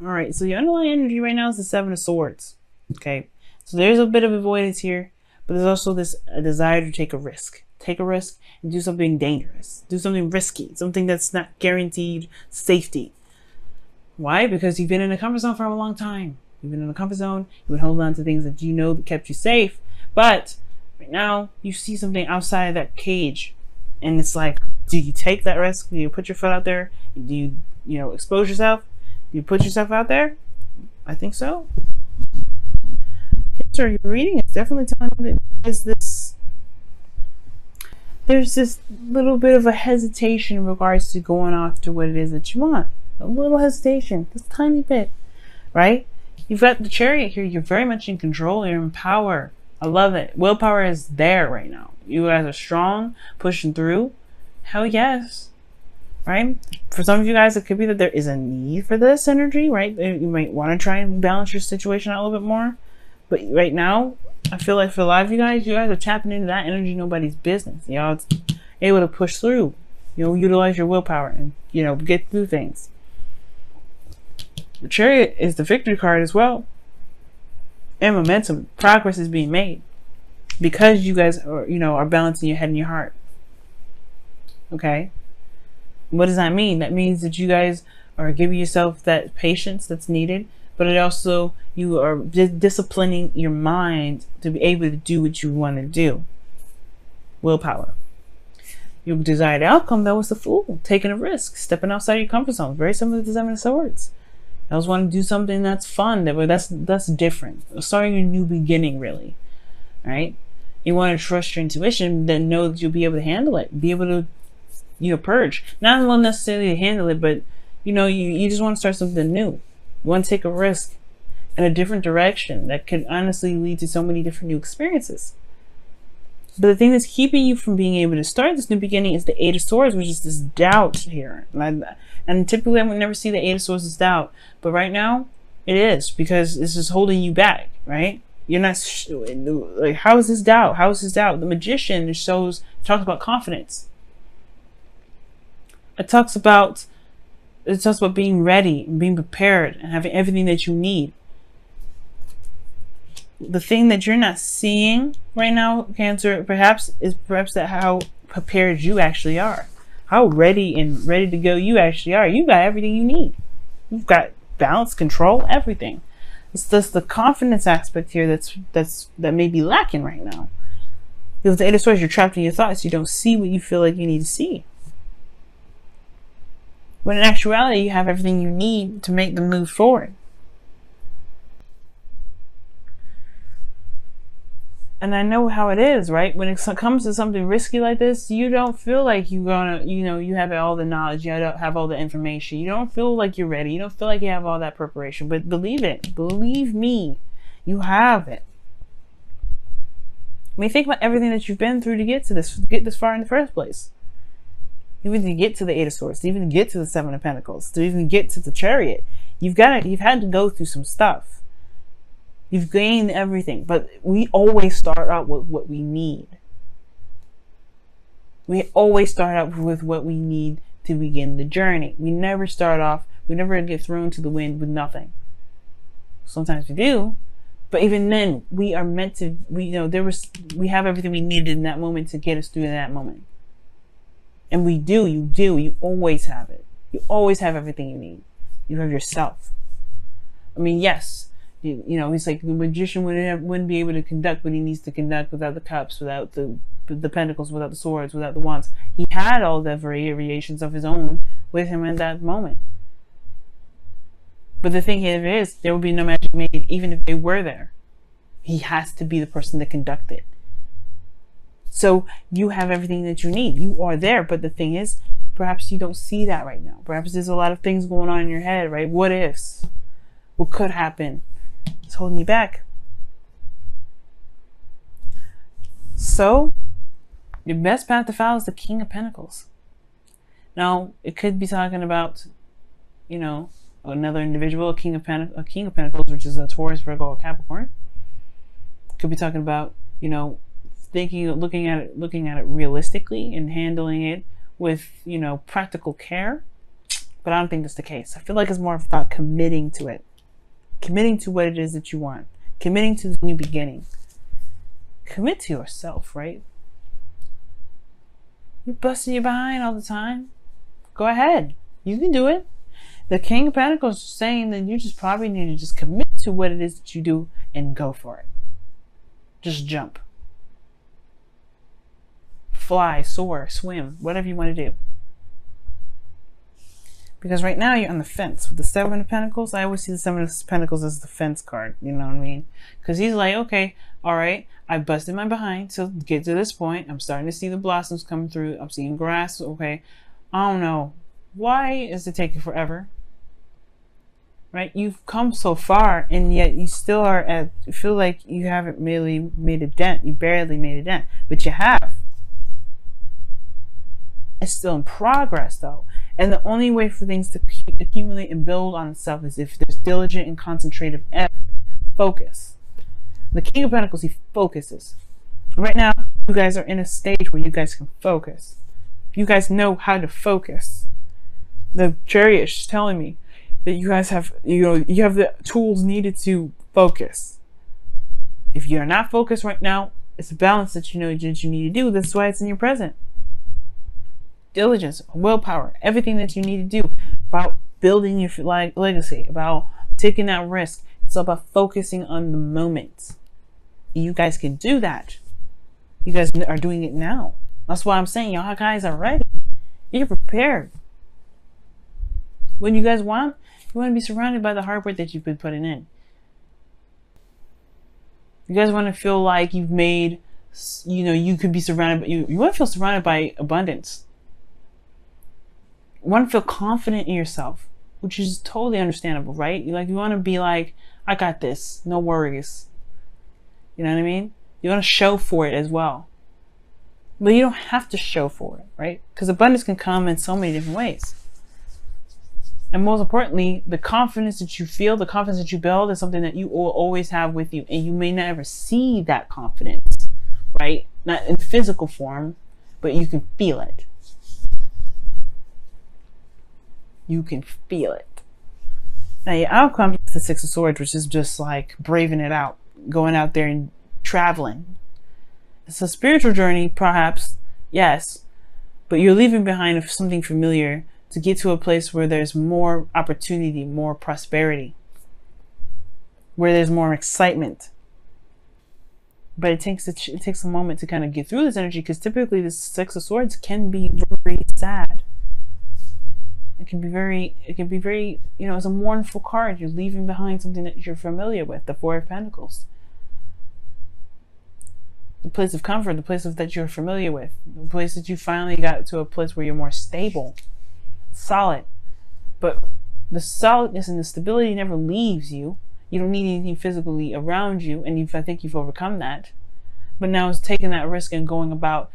All right, so your underlying energy right now is the Seven of Swords. Okay, so there's a bit of avoidance here, but there's also this desire to take a risk. Take a risk and do something dangerous. Do something risky, something that's not guaranteed safety. Why? Because you've been in a comfort zone for a long time. You've been in a comfort zone. You've been holding on to things that you know that kept you safe. But right now, you see something outside of that cage. And it's like, do you take that risk? Do you put your foot out there? Do you expose yourself? Do you put yourself out there? I think so. Cancer, your reading is definitely telling me that there's this little bit of a hesitation in regards to going after what it is that you want. A little hesitation, just a tiny bit, right? You've got the Chariot here. You're very much in control. You're in power. I love it. Willpower is there right now. You guys are strong, pushing through. Hell yes, right? For some of you guys, it could be that there is a need for this energy, right? You might want to try and balance your situation out a little bit more. But right now, I feel like for a lot of you guys are tapping into that energy, nobody's business. It's able to push through. Utilize your willpower and, get through things. The Chariot is the victory card as well. And momentum. Progress is being made. Because you guys are balancing your head and your heart. Okay? What does that mean? That means that you guys are giving yourself that patience that's needed. But it also, you are disciplining your mind to be able to do what you want to do. Willpower. Your desired outcome, though, is the Fool. Taking a risk. Stepping outside your comfort zone. Very similar to the Seven of Swords. I was wanting to do something that's fun, that's different. Starting a new beginning, really. Right? You want to trust your intuition, then know that you'll be able to handle it. Be able to, purge. Not necessarily to handle it, but, you just want to start something new. You want to take a risk in a different direction that could honestly lead to so many different new experiences. But the thing that's keeping you from being able to start this new beginning is the Eight of Swords, which is this doubt here. And typically I would never see the Eight of Swords as doubt. But right now, it is. Because this is holding you back, right? You're not... like, how is this doubt? How is this doubt? The Magician talks about confidence. It talks about being ready and being prepared and having everything that you need. The thing that you're not seeing right now, Cancer, perhaps that how prepared you actually are. How ready to go you actually are. You got everything you need. You've got balance, control, everything. It's just the confidence aspect here that may be lacking right now. Because the Eight of Swords, you're trapped in your thoughts. You don't see what you feel like you need to see. When in actuality, you have everything you need to make the move forward. And I know how it is, right? When it comes to something risky like this, you don't feel like you're gonna, you have all the knowledge, you have all the information. You don't feel like you're ready. You don't feel like you have all that preparation. But believe it. Believe me. You have it. I mean, think about everything that you've been through to get this far in the first place. Even to get to the Eight of Swords, to even get to the Seven of Pentacles, to even get to the Chariot. You've had to go through some stuff. You've gained everything, but we always start out with what we need. We always start out with what we need to begin the journey. We never get thrown to the wind with nothing. Sometimes we do, but even then, we are meant to, we have everything we needed in that moment to get us through that moment. And you always have it. You always have everything you need. You have yourself. I mean, yes, he's like the Magician wouldn't be able to conduct what he needs to conduct without the cups, without the pentacles, without the swords, without the wands. He had all the variations of his own with him in that moment. But the thing here is, there would be no magic made even if they were there. He has to be the person to conduct it. So you have everything that you need. You are there, but the thing is, perhaps you don't see that right now. Perhaps there's a lot of things going on in your head, right? What ifs? What could happen? It's holding you back. So, your best path to follow is the King of Pentacles. Now, it could be talking about, another individual, a King of Pentacles, which is a Taurus, Virgo, or Capricorn. Could be talking about, looking at it realistically and handling it with, practical care. But I don't think that's the case. I feel like it's more about committing to it. Committing to what it is that you want. Committing to the new beginning. Commit to yourself, right? You're busting your behind all the time. Go ahead. You can do it. The King of Pentacles is saying that you just probably need to just commit to what it is that you do and go for it. Just jump. Fly, soar, swim, whatever you want to do. Because right now you're on the fence with the Seven of Pentacles. I always see the Seven of Pentacles as the fence card. You know what I mean? Because he's like, okay, all right, I busted my behind to get to this point. I'm starting to see the blossoms come through. I'm seeing grass. Okay, I don't know. Why is it taking forever? Right? You've come so far, and yet you still are at, you feel like you haven't really made a dent. You barely made a dent, but you have. It's still in progress, though. And the only way for things to accumulate and build on itself is if there's diligent and concentrative effort, focus. The King of Pentacles, he focuses. Right now, you guys are in a stage where you guys can focus. You guys know how to focus. The Chariot is telling me that you guys have, you have the tools needed to focus. If you're not focused right now, it's a balance that you know that you need to do. That's why it's in your present. Diligence, willpower, everything that you need to do about building your legacy, about taking that risk. It's all about focusing on the moment. You guys can do that. You guys are doing it now. That's why I'm saying y'all guys are ready. You're prepared. When you guys want, you want to be surrounded by the hard work that you've been putting in. You guys want to feel like you've made, you could be surrounded, but you want to feel surrounded by abundance. You want to feel confident in yourself, which is totally understandable, right? You want to be like, I got this, no worries. You know what I mean? You want to show for it as well. But you don't have to show for it, right? Because abundance can come in so many different ways. And most importantly, the confidence that you feel, the confidence that you build is something that you will always have with you. And you may never see that confidence, right? Not in physical form, but you can feel it. You can feel it. Now your outcome is the Six of Swords, which is just like braving it out, going out there and traveling. It's a spiritual journey, perhaps, yes, but you're leaving behind something familiar to get to a place where there's more opportunity, more prosperity, where there's more excitement. But it takes a moment to kind of get through this energy, because typically the Six of Swords can be very sad. It can be very, it's a mournful card. You're leaving behind something that you're familiar with, the Four of Pentacles. The place of comfort, the place that you're familiar with, the place that you finally got to a place where you're more stable, solid. But the solidness and the stability never leaves you. You don't need anything physically around you, and I think you've overcome that. But now it's taking that risk and going about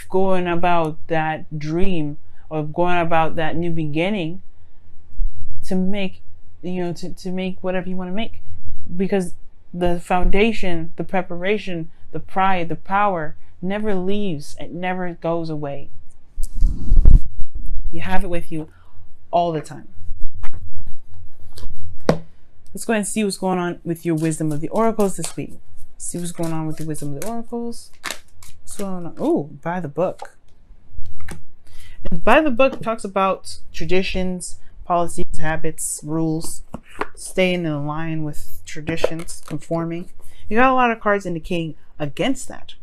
that dream, or going about that new beginning to make, to make whatever you want to make. Because the foundation, the preparation, the pride, the power never leaves. It never goes away. You have it with you all the time. Let's go ahead and see what's going on with your wisdom of the oracles this week. See what's going on with the wisdom of the oracles. What's going on? Oh, by the book. And by the book talks about traditions, policies, habits, rules, staying in line with traditions, conforming. You got a lot of cards indicating against that.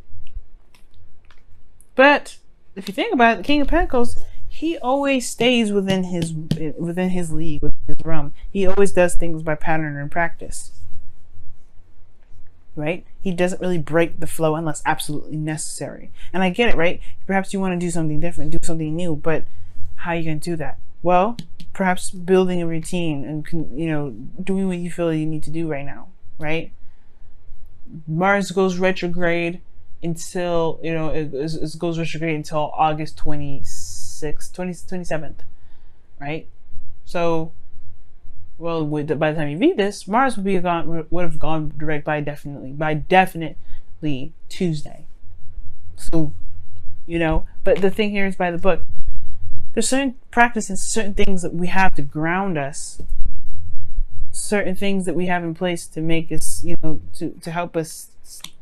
But if you think about it, the King of Pentacles, he always stays within his league, within his realm. He always does things by pattern and practice. Right? He doesn't really break the flow unless absolutely necessary. And I get it, right? Perhaps you want to do something different, do something new, but how are you going to do that? Well, perhaps building a routine and, doing what you feel you need to do right now, right? Mars goes retrograde until, it goes retrograde until August 27th, right? So, well, by the time you read this, Mars would have gone direct by definitely Tuesday. So, but the thing here is by the book, There's certain practices, certain things that we have to ground us, certain things that we have in place to make us, you know, to help us,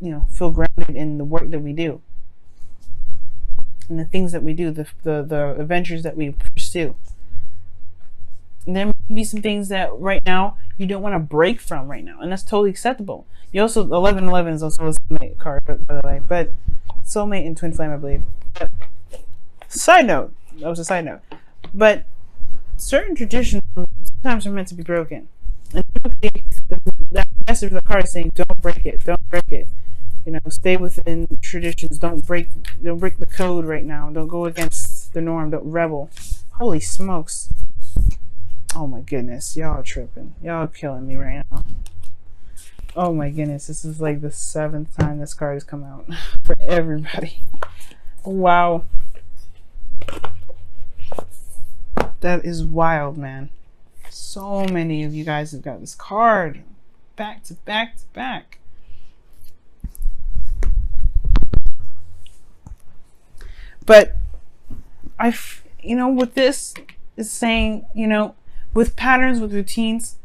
you know, feel grounded in the work that we do and the things that we do, the adventures that we pursue. And there may be some things that right now you don't want to break from right now, and that's totally acceptable. You also 1111 is also a soulmate card, by the way, but soulmate and twin flame, I believe. But, side note, that was a side note. But certain traditions sometimes are meant to be broken, and typically that message of the card is saying, "Don't break it, don't break it." You know, stay within traditions. Don't break the code right now. Don't go against the norm. Don't rebel. Holy smokes! Oh my goodness, y'all are tripping. Y'all are killing me right now. Oh my goodness, this is like the 7th time this card has come out for everybody. Wow. That is wild, man. So many of you guys have got this card back to back to back. But you know, with this is saying, you know, with patterns, with routines,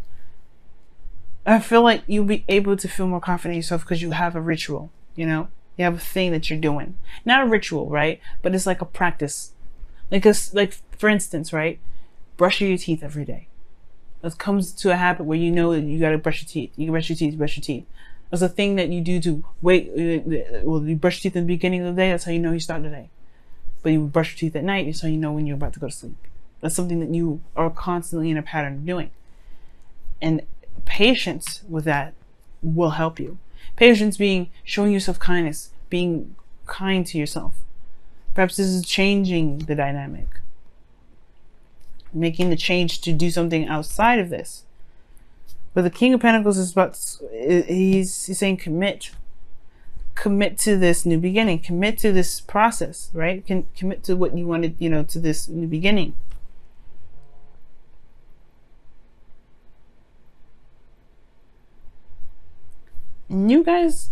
I feel like you'll be able to feel more confident in yourself because you have a ritual, you know? You have a thing that you're doing. Not a ritual, right? But it's like a practice. Like for instance, right? Brushing your teeth every day. It comes to a habit where you know that you got to brush your teeth. You brush your teeth, brush your teeth. It's a thing that you do to wait. Well, you brush your teeth in the beginning of the day. That's how you know you start the day. But you brush your teeth at night. That's how you know when you're about to go to sleep. That's something that you are constantly in a pattern of doing. And patience with that will help you. Patience being showing yourself kindness, being kind to yourself. Perhaps this is changing the dynamic, making the change to do something outside of this. But the King of Pentacles is he's saying commit to this new beginning, commit to this process, right? Commit to what you wanted, you know, to this new beginning. And you guys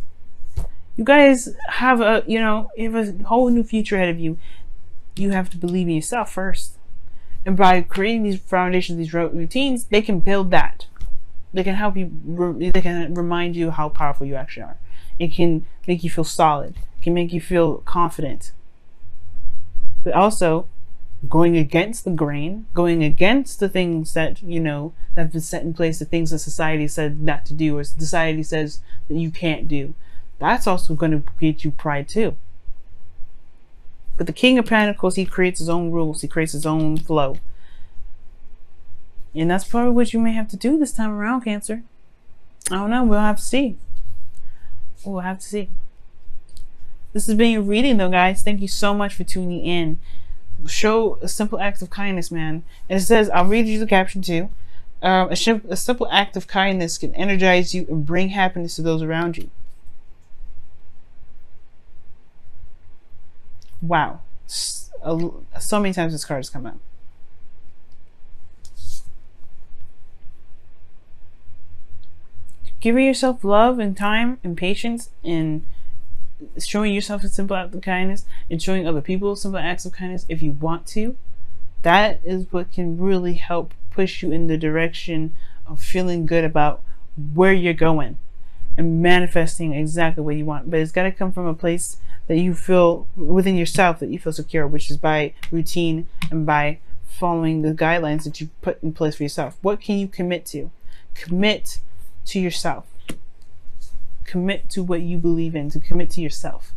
have a, you know, you have a whole new future ahead of you. You have to believe in yourself first. And by creating these foundations, these routines, they can build that. They can help you, they can remind you how powerful you actually are. It can make you feel solid. It can make you feel confident. But also, going against the grain, going against the things that, you know, that have been set in place, the things that society said not to do, or society says that you can't do. That's also going to get you pride too. But the King of Pentacles, he creates his own rules. He creates his own flow. And that's probably what you may have to do this time around, Cancer. I don't know. We'll have to see. We'll have to see. This has been your reading, though, guys. Thank you so much for tuning in. Show a simple act of kindness, man. And it says, I'll read you the caption too. A simple act of kindness can energize you and bring happiness to those around you. Wow. So many times this card has come out. Giving yourself love and time and patience and showing yourself a simple act of kindness and showing other people simple acts of kindness if you want to, that is what can really help push you in the direction of feeling good about where you're going and manifesting exactly what you want. But it's got to come from a place that you feel within yourself, that you feel secure, which is by routine and by following the guidelines that you put in place for yourself. What can you commit to? Commit to yourself. Commit to what you believe in, to commit to yourself.